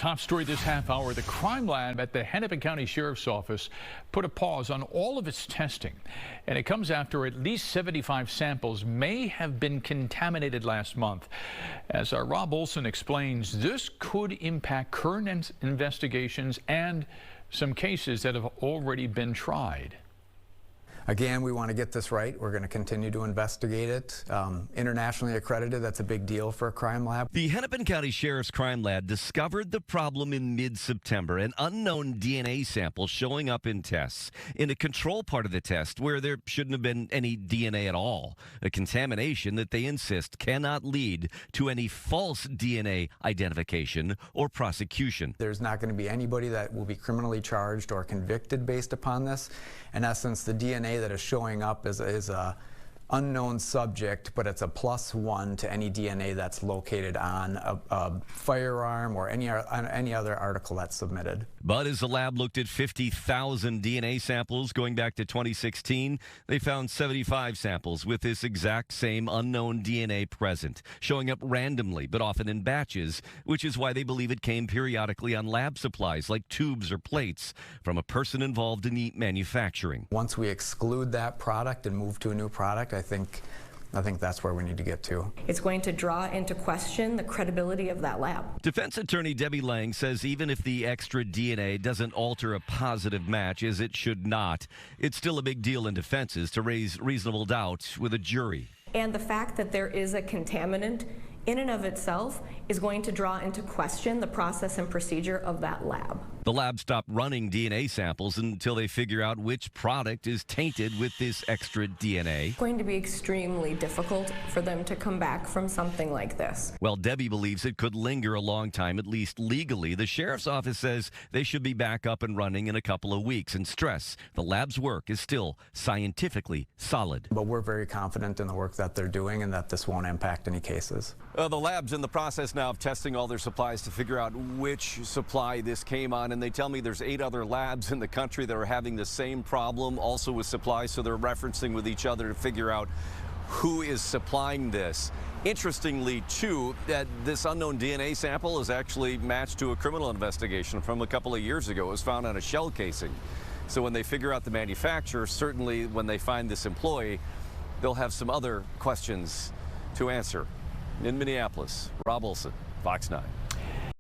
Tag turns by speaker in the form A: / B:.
A: Top story this half hour, the crime lab at the Hennepin County Sheriff's Office put a pause on all of its testing. And it comes after at least 75 samples may have been contaminated last month. As our Rob Olson explains, this could impact current investigations and some cases that have already been tried.
B: Again, we want to get this right. We're going to continue to investigate it. Internationally accredited, that's a big deal for a crime lab.
C: The Hennepin County Sheriff's Crime Lab discovered the problem in mid-September, an unknown DNA sample showing up in tests in a control part of the test where there shouldn't have been any DNA at all. A contamination that they insist cannot lead to any false DNA identification or prosecution.
B: There's not going to be anybody that will be criminally charged or convicted based upon this. In essence, the DNA that is showing up is a unknown subject, but it's a +1 to any DNA that's located on a firearm or any other article that's submitted.
C: But as the lab looked at 50,000 DNA samples going back to 2016, they found 75 samples with this exact same unknown DNA present, showing up randomly, but often in batches, which is why they believe it came periodically on lab supplies like tubes or plates from a person involved in the manufacturing.
B: Once we exclude that product and move to a new product, I think that's where we need to get to.
D: It's going to draw into question the credibility of that lab.
C: Defense attorney Debbie Lang says even if the extra DNA doesn't alter a positive match, as it should not, it's still a big deal in defenses to raise reasonable doubt with a jury.
D: And the fact that there is a contaminant in and of itself is going to draw into question the process and procedure of that lab.
C: The lab stopped running DNA samples until they figure out which product is tainted with this extra DNA.
D: It's going to be extremely difficult for them to come back from something like this.
C: Well, Debbie believes it could linger a long time, at least legally. The sheriff's office says they should be back up and running in a couple of weeks and stress the lab's work is still scientifically solid.
B: But we're very confident in the work that they're doing and that this won't impact any cases.
E: The lab's in the process now of testing all their supplies to figure out which supply this came on, and they tell me there's 8 other labs in the country that are having the same problem, also with supplies, so they're referencing with each other to figure out who is supplying this. Interestingly, too, that this unknown DNA sample is actually matched to a criminal investigation from a couple of years ago. It was found on a shell casing. So when they figure out the manufacturer, certainly when they find this employee, they'll have some other questions to answer. In Minneapolis, Rob Olson, Fox 9.